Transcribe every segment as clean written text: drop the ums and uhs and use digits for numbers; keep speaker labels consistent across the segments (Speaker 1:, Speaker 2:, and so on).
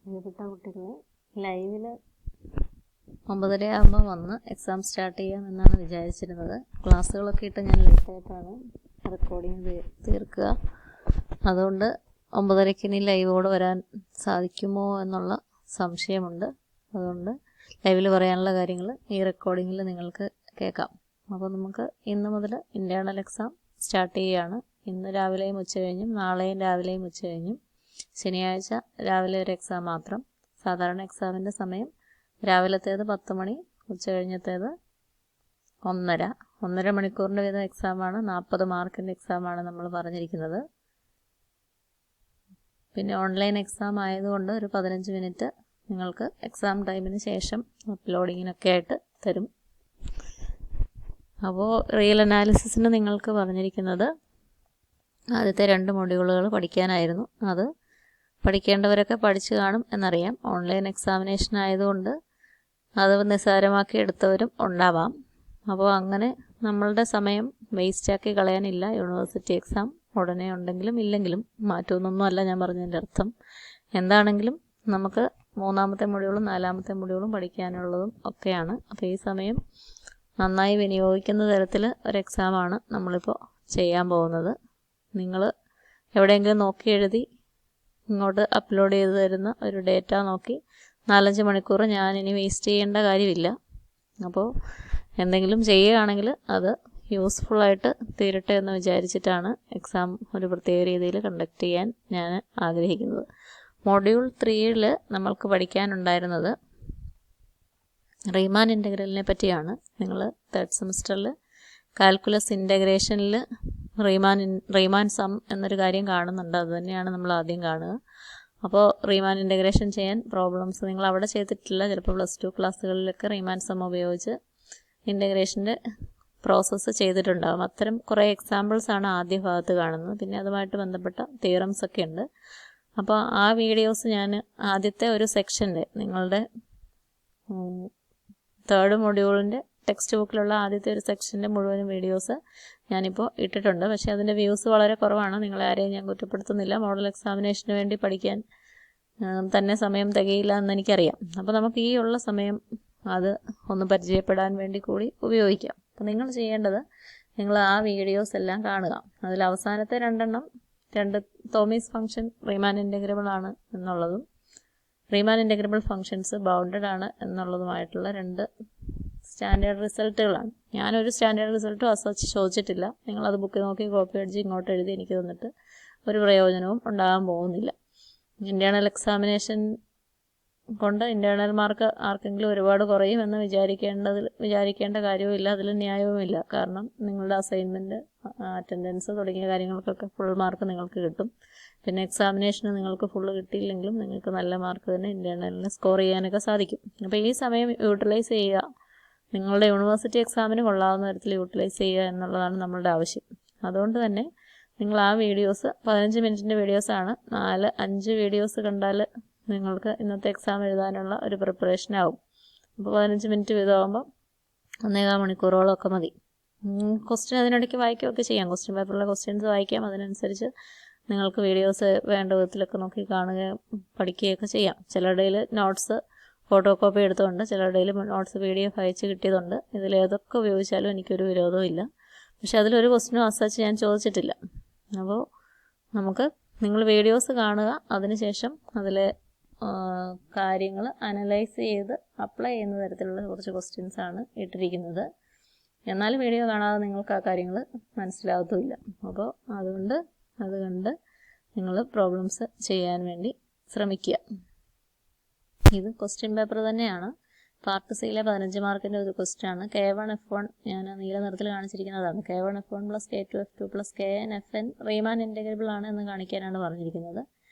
Speaker 1: പ്രിയപ്പെട്ട കുട്ടികളെ, ലൈവിൽ 9:30 ആകുമ്പോൾ വന്ന് എക്സാം സ്റ്റാർട്ട് ചെയ്യാമെന്നാണ് വിചാരിച്ചിരുന്നത്. ക്ലാസ്സുകളൊക്കെ ഇട്ട് ഞാൻ ലേറ്റായിട്ടാണ് റെക്കോർഡിങ് തീർക്കുക. അതുകൊണ്ട് 9:30 ഇനി ലൈവോട് വരാൻ സാധിക്കുമോ എന്നുള്ള സംശയമുണ്ട്. അതുകൊണ്ട് ലൈവിൽ പറയാനുള്ള കാര്യങ്ങൾ ഈ റെക്കോർഡിങ്ങിൽ നിങ്ങൾക്ക് കേൾക്കാം. അപ്പോൾ നമുക്ക് ഇന്ന് മുതൽ ഇൻറ്റേർണൽ എക്സാം സ്റ്റാർട്ട് ചെയ്യുകയാണ്. ഇന്ന് രാവിലെയും ഉച്ചകഴിഞ്ഞും നാളെയും രാവിലെയും ഉച്ചകഴിഞ്ഞും ശനിയാഴ്ച രാവിലെ ഒരു എക്സാം മാത്രം. സാധാരണ എക്സാമിൻ്റെ സമയം രാവിലത്തേത് 10 മണി, ഉച്ചകഴിഞ്ഞത്തേത് 1.5 മണിക്കൂറിൻ്റെ വീതം എക്സാമാണ്. 40 മാർക്കിൻ്റെ എക്സാമാണ് നമ്മൾ പറഞ്ഞിരിക്കുന്നത്. പിന്നെ ഓൺലൈൻ എക്സാം ആയതുകൊണ്ട് ഒരു 15 മിനിറ്റ് നിങ്ങൾക്ക് എക്സാം ടൈമിന് ശേഷം അപ്ലോഡിങ്ങിനൊക്കെ ആയിട്ട് തരും. അപ്പോൾ റിയൽ അനാലിസിസിന് നിങ്ങൾക്ക് പറഞ്ഞിരിക്കുന്നത് ആദ്യത്തെ 2 മൊഡ്യൂളുകൾ പഠിക്കാനായിരുന്നു. അത് പഠിക്കേണ്ടവരൊക്കെ പഠിച്ചു കാണും എന്നറിയാം. ഓൺലൈൻ എക്സാമിനേഷൻ ആയതുകൊണ്ട് അത് നിസ്സാരമാക്കി എടുത്തവരും ഉണ്ടാവാം. അപ്പോൾ അങ്ങനെ നമ്മളുടെ സമയം വേസ്റ്റാക്കി കളയാനില്ല. യൂണിവേഴ്സിറ്റി എക്സാം ഉടനെ ഉണ്ടെങ്കിലും ഇല്ലെങ്കിലും മാറ്റുമെന്നൊന്നുമല്ല ഞാൻ പറഞ്ഞതിൻ്റെ അർത്ഥം. എന്താണെങ്കിലും നമുക്ക് 3-ാമത്തെ മൊഡ്യൂളും 4-ാമത്തെ മൊഡ്യൂളും പഠിക്കാനുള്ളതും ഒക്കെയാണ്. അപ്പോൾ ഈ സമയം നന്നായി വിനിയോഗിക്കുന്ന തരത്തിൽ ഒരു എക്സാമാണ് നമ്മളിപ്പോൾ ചെയ്യാൻ പോകുന്നത്. നിങ്ങൾ എവിടെയെങ്കിലും നോക്കി എഴുതി ഇങ്ങോട്ട് അപ്ലോഡ് ചെയ്ത് തരുന്ന ഒരു ഡേറ്റ നോക്കി 4-5 മണിക്കൂർ ഞാനിനി വേസ്റ്റ് ചെയ്യേണ്ട കാര്യമില്ല. അപ്പോൾ എന്തെങ്കിലും ചെയ്യുകയാണെങ്കിൽ അത് യൂസ്ഫുള്ളായിട്ട് തീരട്ടെ എന്ന് വിചാരിച്ചിട്ടാണ് എക്സാം ഒരു പ്രത്യേക രീതിയിൽ കണ്ടക്ട് ചെയ്യാൻ ഞാൻ ആഗ്രഹിക്കുന്നത്. മൊഡ്യൂൾ 3-ൽ നമ്മൾക്ക് പഠിക്കാനുണ്ടായിരുന്നത് റീമാൻ ഇൻ്റഗ്രലിനെ പറ്റിയാണ്. നിങ്ങൾ 3rd സെമസ്റ്ററിൽ കാൽക്കുലസ് ഇൻ്റഗ്രേഷനിൽ റീമാൻ സം എന്നൊരു കാര്യം കാണുന്നുണ്ട്. അത് തന്നെയാണ് നമ്മൾ ആദ്യം കാണുക. അപ്പോൾ റീമാൻ ഇൻ്റഗ്രേഷൻ ചെയ്യാൻ പ്രോബ്ലംസ് നിങ്ങൾ അവിടെ ചെയ്തിട്ടില്ല. ചിലപ്പോൾ +2 ക്ലാസ്സുകളിലൊക്കെ റീമാൻ സം ഉപയോഗിച്ച് ഇൻ്റഗ്രേഷൻ്റെ പ്രോസസ്സ് ചെയ്തിട്ടുണ്ടാകും. അത്തരം കുറേ എക്സാമ്പിൾസാണ് ആദ്യ ഭാഗത്ത് കാണുന്നത്. പിന്നെ അതുമായിട്ട് ബന്ധപ്പെട്ട തിയറംസ് ഒക്കെ ഉണ്ട്. അപ്പോൾ ആ വീഡിയോസ് ഞാൻ ആദ്യത്തെ ഒരു സെക്ഷൻ്റെ നിങ്ങളുടെ 3rd മൊഡ്യൂളിൻ്റെ ടെക്സ്റ്റ് ബുക്കിലുള്ള ആദ്യത്തെ ഒരു സെക്ഷൻ്റെ മുഴുവൻ വീഡിയോസ് ഞാനിപ്പോൾ ഇട്ടിട്ടുണ്ട്. പക്ഷേ അതിൻ്റെ വ്യൂസ് വളരെ കുറവാണ്. നിങ്ങളെ ആരെയും ഞാൻ കുറ്റപ്പെടുത്തുന്നില്ല. മോഡൽ എക്സാമിനേഷന് വേണ്ടി പഠിക്കാൻ തന്നെ സമയം തികയില്ല എന്നെനിക്കറിയാം. അപ്പോൾ നമുക്ക് ഈ ഉള്ള സമയം അത് ഒന്ന് പരിചയപ്പെടാൻ വേണ്ടി കൂടി ഉപയോഗിക്കാം. അപ്പോൾ നിങ്ങൾ ചെയ്യേണ്ടത് നിങ്ങൾ ആ വീഡിയോസ് എല്ലാം കാണുക. അതിൽ അവസാനത്തെ 2 തോമീസ് ഫംഗ്ഷൻ റീമാൻ ഇൻ്റഗ്രബിൾ ആണ് എന്നുള്ളതും റീമാൻ ഇൻ്റഗ്രബിൾ ഫംഗ്ഷൻസ് ബൗണ്ടഡ് ആണ് എന്നുള്ളതുമായിട്ടുള്ള 2 സ്റ്റാൻഡേർഡ് റിസൾട്ടുകളാണ്. ഞാനൊരു സ്റ്റാൻഡേർഡ് റിസൾട്ടും ചോദിച്ചിട്ടില്ല. നിങ്ങളത് ബുക്ക് നോക്കി കോപ്പി അടിച്ച് ഇങ്ങോട്ട് എഴുതി എനിക്ക് തന്നിട്ട് ഒരു പ്രയോജനവും ഉണ്ടാകാൻ പോകുന്നില്ല. ഇൻറ്റേർണൽ എക്സാമിനേഷൻ കൊണ്ട് ഇൻറ്റേർണൽ മാർക്ക് ആർക്കെങ്കിലും ഒരുപാട് കുറയുമെന്ന് വിചാരിക്കേണ്ട കാര്യവുമില്ല. അതിൽ ന്യായവുമില്ല. കാരണം നിങ്ങളുടെ അസൈൻമെൻറ്റ്, അറ്റൻഡൻസ് തുടങ്ങിയ കാര്യങ്ങൾക്കൊക്കെ ഫുൾ മാർക്ക് നിങ്ങൾക്ക് കിട്ടും. പിന്നെ എക്സാമിനേഷന് നിങ്ങൾക്ക് ഫുള്ള് കിട്ടിയില്ലെങ്കിലും നിങ്ങൾക്ക് നല്ല മാർക്ക് തന്നെ ഇൻറ്റേർണലിന് സ്കോർ ചെയ്യാനൊക്കെ സാധിക്കും. അപ്പോൾ ഈ സമയം യൂട്ടിലൈസ് ചെയ്യുക. നിങ്ങളുടെ യൂണിവേഴ്സിറ്റി എക്സാമിന് കൊള്ളാവുന്ന തരത്തിൽ യൂട്ടിലൈസ് ചെയ്യുക എന്നുള്ളതാണ് നമ്മളുടെ ആവശ്യം. അതുകൊണ്ട് തന്നെ നിങ്ങൾ ആ വീഡിയോസ് 15 മിനിറ്റിൻ്റെ വീഡിയോസാണ്. 4-5 വീഡിയോസ് കണ്ടാൽ നിങ്ങൾക്ക് ഇന്നത്തെ എക്സാം എഴുതാനുള്ള ഒരു പ്രിപ്പറേഷൻ ആവും. അപ്പോൾ 15 മിനിറ്റ് വീതമാകുമ്പോൾ 1.25 മണിക്കൂറോളമൊക്കെ മതി. ക്വസ്റ്റ്യൻ അതിനിടയ്ക്ക് വായിക്കുകയൊക്കെ ചെയ്യാം. ക്വസ്റ്റ്യൻ പേപ്പറിലെ ക്വസ്റ്റ്യൻസ് വായിക്കാം. അതിനനുസരിച്ച് നിങ്ങൾക്ക് വീഡിയോസ് വേണ്ട വിധത്തിലൊക്കെ നോക്കി കാണുകയും പഠിക്കുകയൊക്കെ ചെയ്യാം. ചിലരുടെയിൽ നോട്ട്സ് ഫോട്ടോ കോപ്പി എടുത്തുകൊണ്ട്, ചിലരുടെയിൽ നോട്ട്സ് PDF അയച്ച് കിട്ടിയതുണ്ട്. ഇതിലേതൊക്കെ ഉപയോഗിച്ചാലും എനിക്കൊരു വിരോധവും ഇല്ല. പക്ഷേ അതിലൊരു ക്വസ്റ്റ്യനും അസച്ച് ഞാൻ ചോദിച്ചിട്ടില്ല. അപ്പോൾ നമുക്ക് നിങ്ങൾ വീഡിയോസ് കാണുക. അതിനുശേഷം അതിലെ കാര്യങ്ങൾ അനലൈസ് ചെയ്ത് അപ്ലൈ ചെയ്യുന്ന തരത്തിലുള്ള കുറച്ച് ക്വസ്റ്റ്യൻസാണ് ഇട്ടിരിക്കുന്നത്. എന്നാൽ വീഡിയോ കാണാതെ നിങ്ങൾക്ക് ആ കാര്യങ്ങൾ മനസ്സിലാകത്തുമില്ല. അപ്പോൾ അതുകൊണ്ട് അത് കണ്ട് നിങ്ങൾ പ്രോബ്ലംസ് ചെയ്യാൻ വേണ്ടി ശ്രമിക്കുക. ഇത് ക്വസ്റ്റ്യൻ പേപ്പർ തന്നെയാണ്. പാർട്ട് സിയിലെ 15 മാർക്കിൻ്റെ ഒരു ക്വസ്റ്റ്യനാണ്. K1 F1 ഞാൻ നീല നിറത്തിൽ കാണിച്ചിരിക്കുന്നതാണ്. K1 F1 + K2 F2 + Kn Fn റീമാൻ integrable ആണ് എന്ന് കാണിക്കാനാണ് പറഞ്ഞിരിക്കുന്നത്.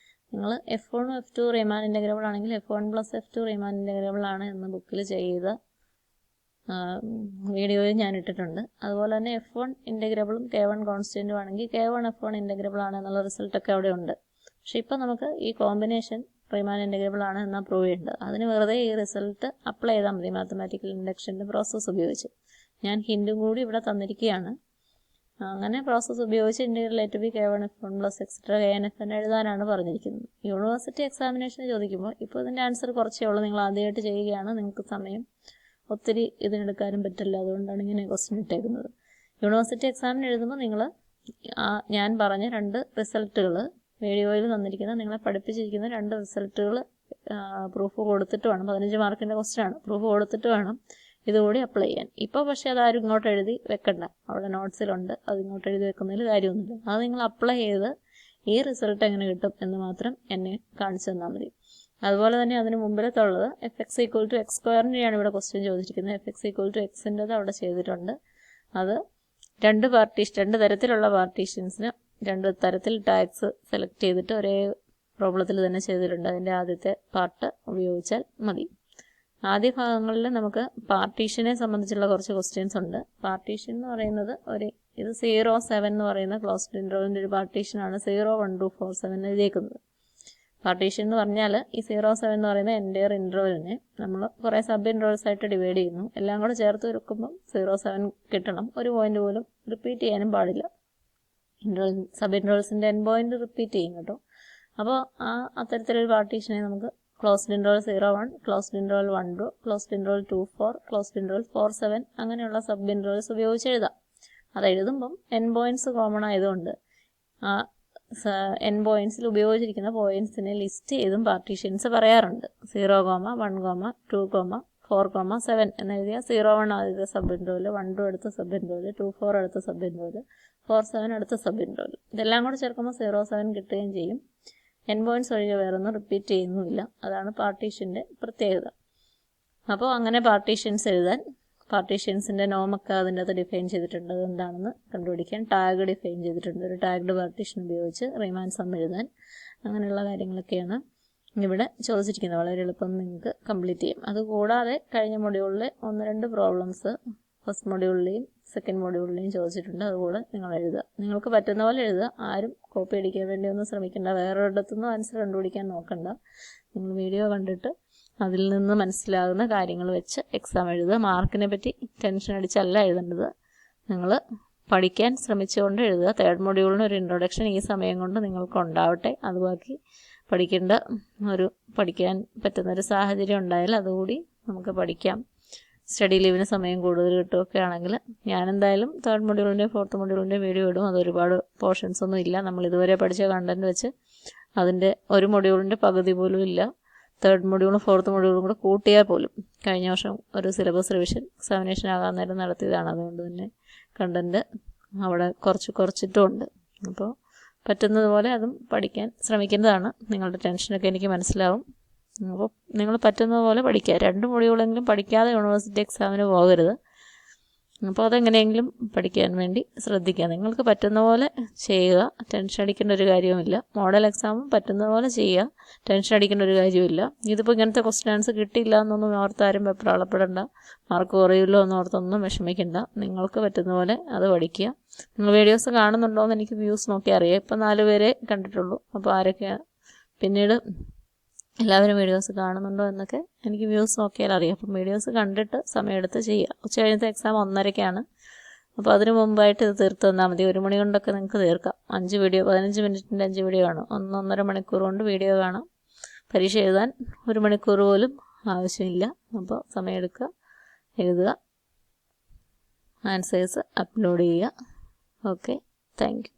Speaker 1: നിങ്ങൾ F1 F2 റീമാൻ ഇൻ്റഗ്രബിൾ ആണെങ്കിൽ F1 + F2 റീമാൻ ഇൻ്റഗ്രബിൾ ആണ് എന്ന് ബുക്കിൽ ചെയ്ത വീഡിയോയിൽ ഞാൻ ഇട്ടിട്ടുണ്ട്. അതുപോലെ തന്നെ F1 ഇൻ്റഗ്രബിളും K1 കോൺസ്റ്റൻറ്റും ആണെങ്കിൽ K1 F1 ഇൻ്റഗ്രബിൾ ആണ് എന്നുള്ള റിസൾട്ടൊക്കെ അവിടെ ഉണ്ട്. പക്ഷേ ഇപ്പോൾ നമുക്ക് ഈ കോമ്പിനേഷൻ റീമാൻ ഇൻ്റഗ്രബിൾ ആണ് എന്നാൽ പ്രൂവ് ചെയ്യേണ്ടത്. അതിന് വെറുതെ ഈ റിസൾട്ട് അപ്ലൈ ചെയ്താൽ മതി മാത്തമാറ്റിക്കൽ ഇൻഡക്ഷൻ്റെ പ്രോസസ്സ് ഉപയോഗിച്ച്. ഞാൻ ഹിൻറ്റും കൂടി ഇവിടെ തന്നിരിക്കുകയാണ്. അങ്ങനെ പ്രോസസ്സ് ഉപയോഗിച്ച് integral a to b k1f1 plus etcetera knfn എഴുതാനാണ് പറഞ്ഞിരിക്കുന്നത്. യൂണിവേഴ്സിറ്റി എക്സാമിനേഷന് ചോദിക്കുമ്പോൾ ഇപ്പോൾ ഇതിൻ്റെ ആൻസർ കുറച്ചേ ഉള്ളൂ. നിങ്ങൾ ആദ്യമായിട്ട് ചെയ്യുകയാണ്, നിങ്ങൾക്ക് സമയം ഒത്തിരി ഇതിനെടുക്കാനും പറ്റില്ല. അതുകൊണ്ടാണ് ഇങ്ങനെ ക്വസ്റ്റ്യൻ ഇട്ടേക്കുന്നത്. യൂണിവേഴ്സിറ്റി എക്സാമിന് എഴുതുമ്പോൾ നിങ്ങൾ ഞാൻ പറഞ്ഞ 2 റിസൾട്ടുകൾ വീഡിയോയിൽ തന്നിരിക്കുന്ന നിങ്ങളെ പഠിപ്പിച്ചിരിക്കുന്ന 2 റിസൾട്ടുകൾ പ്രൂഫ് കൊടുത്തിട്ട് വേണം. 15 മാർക്കിൻ്റെ ക്വസ്റ്റ്യനാണ്. പ്രൂഫ് കൊടുത്തിട്ട് വേണം ഇതുകൂടി അപ്ലൈ ചെയ്യാൻ. ഇപ്പോൾ പക്ഷേ അതാരും ഇങ്ങോട്ട് എഴുതി വെക്കണ്ട, അവിടെ നോട്ട്സിലുണ്ട്. അത് ഇങ്ങോട്ട് എഴുതി വെക്കുന്നതിൽ കാര്യമൊന്നുമില്ല. അത് നിങ്ങൾ അപ്ലൈ ചെയ്ത് ഈ റിസൾട്ട് എങ്ങനെ കിട്ടും എന്ന് മാത്രം എന്നെ കാണിച്ചു തന്നാൽ മതി. അതുപോലെ തന്നെ അതിന് മുമ്പിലത്തുള്ളത് fx = x²ൻ്റെയാണ് ഇവിടെ ക്വസ്റ്റ്യൻ ചോദിച്ചിരിക്കുന്നത്. fx = x-ൻ്റെത് അവിടെ ചെയ്തിട്ടുണ്ട്. അത് 2 തരത്തിലുള്ള പാർട്ടീഷൻസിന് 2 തരത്തിൽ ടാഗ്സ് സെലക്ട് ചെയ്തിട്ട് ഒരേ പ്രോബ്ലത്തിൽ തന്നെ ചെയ്തിട്ടുണ്ട്. അതിൻ്റെ ആദ്യത്തെ പാർട്ട് ഉപയോഗിച്ചാൽ മതി. ആദ്യ ഭാഗങ്ങളിൽ നമുക്ക് പാർട്ടീഷനെ സംബന്ധിച്ചുള്ള കുറച്ച് ക്വസ്റ്റ്യൻസ് ഉണ്ട്. പാർട്ടീഷൻ എന്ന് പറയുന്നത് ഇത് 0-7 എന്ന് പറയുന്ന ക്ലോസ്ഡ് ഇൻ്റർവെലിൻ്റെ ഒരു പാർട്ടീഷനാണ് 0, 1, 2, 4, 7 എഴുതിയേക്കുന്നത്. പാർട്ടീഷൻ എന്ന് പറഞ്ഞാൽ ഈ 0-7 എന്ന് പറയുന്ന എൻ്റയർ ഇൻ്റർവെലിനെ നമ്മൾ കുറേ സബ് ഇൻ്റർവെൽസ് ആയിട്ട് ഡിവൈഡ് ചെയ്യുന്നു. എല്ലാം കൂടെ ചേർത്ത് വെക്കുമ്പം 0-7 കിട്ടണം. ഒരു പോയിന്റ് പോലും റിപ്പീറ്റ് ചെയ്യാനും പാടില്ല. സബ് ഇൻ്റർവെൽസിൻ്റെ എൻ പോയിന്റ് റിപ്പീറ്റ് ചെയ്യും കേട്ടോ. അപ്പോൾ അത്തരത്തിലൊരു പാർട്ടീഷനെ നമുക്ക് closed interval 0-1, closed interval 1-2, closed interval 2-4, closed interval 4-7 അങ്ങനെയുള്ള സബ് ഇൻ്റർവൽസ് ഉപയോഗിച്ച് എഴുതാം. അത് എഴുതുമ്പം എൻ പോയിൻറ്റ്സ് കോമൺ ആയതുകൊണ്ട് എൻ പോയിൻറ്റ്സിൽ ഉപയോഗിച്ചിരിക്കുന്ന പോയിൻറ്റ്സിനെ ലിസ്റ്റ് ചെയ്തും പാർട്ടീഷൻസ് പറയാറുണ്ട്. 0, 1, 2, 4, 7 എന്നെഴുതിയാൽ 0-1 ആദ്യത്തെ സബ് ഇൻ്റർവൽ, 1-2 അടുത്ത സബ് ഇൻ്റർവൽ, 2-4 അടുത്ത സബ് ഇൻ്റർവൽ, 4-7 അടുത്ത സബ് ഇൻ്റർവൽ. ഇതെല്ലാം കൂടെ ചേർക്കുമ്പോൾ 0-7 കിട്ടുകയും ചെയ്യും. എൻ പോയിൻറ്റ്സ് ഒഴികെ വേറൊന്നും റിപ്പീറ്റ് ചെയ്യുന്നുമില്ല. അതാണ് പാർട്ടീഷൻ്റെ പ്രത്യേകത. അപ്പോൾ അങ്ങനെ പാർട്ടീഷൻസ് എഴുതാൻ പാർട്ടീഷൻസിൻ്റെ നോമൊക്കെ അതിൻ്റെ അകത്ത് ഡിഫൈൻ ചെയ്തിട്ടുണ്ട്. അതെന്താണെന്ന് കണ്ടുപിടിക്കാൻ ടാഗ് ഡിഫൈൻ ചെയ്തിട്ടുണ്ട്. ഒരു ടാഗ്ഡ് പാർട്ടീഷൻ ഉപയോഗിച്ച് റീമാൻ സം എഴുതാൻ അങ്ങനെയുള്ള കാര്യങ്ങളൊക്കെയാണ് ഇവിടെ ചോദിച്ചിരിക്കുന്നത്. വളരെ എളുപ്പം നിങ്ങൾക്ക് കംപ്ലീറ്റ് ചെയ്യും. അതുകൂടാതെ കഴിഞ്ഞ മൊഡ്യൂളിൽ 1-2 പ്രോബ്ലംസ് ഫസ്റ്റ് മൊഡ്യൂളിലെയും സെക്കൻഡ് മൊഡ്യൂളിലെയും ചോദിച്ചിട്ടുണ്ട്. അതുകൂടെ നിങ്ങൾ എഴുതുക. നിങ്ങൾക്ക് പറ്റുന്ന പോലെ എഴുതുക. ആരും കോപ്പി അടിക്കാൻ വേണ്ടി ഒന്നും ശ്രമിക്കേണ്ട. വേറൊരിടത്തുനിന്നും ആൻസർ കണ്ടുപിടിക്കാൻ നോക്കണ്ട. നിങ്ങൾ വീഡിയോ കണ്ടിട്ട് അതിൽ നിന്ന് മനസ്സിലാകുന്ന കാര്യങ്ങൾ വെച്ച് എക്സാം എഴുതുക. മാർക്കിനെ പറ്റി ടെൻഷൻ അടിച്ചല്ല എഴുതേണ്ടത്. നിങ്ങൾ പഠിക്കാൻ ശ്രമിച്ചുകൊണ്ട് എഴുതുക. 3rd മൊഡ്യൂളിന് ഒരു ഇൻട്രൊഡക്ഷൻ ഈ സമയം കൊണ്ട് നിങ്ങൾക്ക് ഉണ്ടാവട്ടെ. അത് ബാക്കി പഠിക്കാൻ പറ്റുന്നൊരു സാഹചര്യം ഉണ്ടായാൽ അതുകൂടി നമുക്ക് പഠിക്കാം. സ്റ്റഡി ലീവിന് സമയം കൂടുതൽ കിട്ടുകയൊക്കെ ആണെങ്കിൽ ഞാനെന്തായാലും 3rd മൊഡ്യൂളിൻ്റെയും 4th മൊഡ്യൂളിൻ്റെയും വീഡിയോ ഇടും. അത് ഒരുപാട് പോർഷൻസ് ഒന്നും ഇല്ല. നമ്മൾ ഇതുവരെ പഠിച്ച കണ്ടന്റ് വെച്ച് അതിൻ്റെ ഒരു മൊഡ്യൂളിൻ്റെ പകുതി പോലും ഇല്ല. 3rd മൊഡ്യൂളും 4th മൊഡ്യൂളും കൂടെ കൂട്ടിയാൽ പോലും. കഴിഞ്ഞ വർഷം ഒരു സിലബസ് റിവിഷൻ എക്സാമിനേഷൻ ആകാൻ നേരം നടത്തിയതാണ്. അതുകൊണ്ട് തന്നെ കണ്ടന്റ് അവിടെ കുറച്ചിട്ടുമുണ്ട്. അപ്പോൾ പറ്റുന്നത് പോലെ അതും പഠിക്കാൻ ശ്രമിക്കുന്നതാണ്. നിങ്ങളുടെ ടെൻഷനൊക്കെ എനിക്ക് മനസ്സിലാവും. അപ്പോൾ നിങ്ങൾ പറ്റുന്നത് പോലെ പഠിക്കുക. 2 മൊഡ്യൂളെങ്കിലും പഠിക്കാതെ യൂണിവേഴ്സിറ്റി എക്സാമിന് പോകരുത്. അപ്പോൾ അതെങ്ങനെയെങ്കിലും പഠിക്കാൻ വേണ്ടി ശ്രദ്ധിക്കുക. നിങ്ങൾക്ക് പറ്റുന്ന പോലെ ചെയ്യുക. ടെൻഷൻ അടിക്കേണ്ട ഒരു കാര്യവുമില്ല. മോഡൽ എക്സാമും പറ്റുന്ന പോലെ ചെയ്യുക. ടെൻഷൻ അടിക്കേണ്ട ഒരു കാര്യമില്ല. ഇതിപ്പോൾ ഇങ്ങനത്തെ ക്വസ്റ്റ്യൻ ആൻസർ കിട്ടിയില്ല എന്നൊന്നും ഓർത്താരും വെപ്രാളപ്പെടേണ്ട. മാർക്ക് കുറയുമല്ലോ എന്നോർത്തൊന്നും വിഷമിക്കേണ്ട. നിങ്ങൾക്ക് പറ്റുന്ന പോലെ അത് പഠിക്കുക. നിങ്ങൾ വീഡിയോസ് കാണുന്നുണ്ടോ എന്ന് എനിക്ക് വ്യൂസ് നോക്കി അറിയാം. ഇപ്പം 4 പേരെ കണ്ടിട്ടുള്ളൂ. അപ്പോൾ ആരൊക്കെയാണ് പിന്നീട് എല്ലാവരും വീഡിയോസ് കാണുന്നുണ്ടോ എന്നൊക്കെ എനിക്ക് വ്യൂസ് നോക്കിയാൽ അറിയാം. അപ്പം വീഡിയോസ് കണ്ടിട്ട് സമയമെടുത്ത് ചെയ്യുക. ഉച്ചകഴിഞ്ഞത്തെ എക്സാം 1:30-ക്കാണ്. അപ്പോൾ അതിന് മുമ്പായിട്ട് ഇത് തീർത്ത് തന്നാൽ മതി. 1 മണി കൊണ്ടൊക്കെ നിങ്ങൾക്ക് തീർക്കാം. 5 വീഡിയോ 15 മിനിറ്റിൻ്റെ 5 വീഡിയോ കാണും. 1-1.5 മണിക്കൂർ കൊണ്ട് വീഡിയോ കാണാം. പരീക്ഷ എഴുതാൻ 1 മണിക്കൂർ പോലും ആവശ്യമില്ല. അപ്പോൾ സമയമെടുക്കുക, എഴുതുക, ആൻസേഴ്സ് അപ്ലോഡ് ചെയ്യുക. Okay, thank you.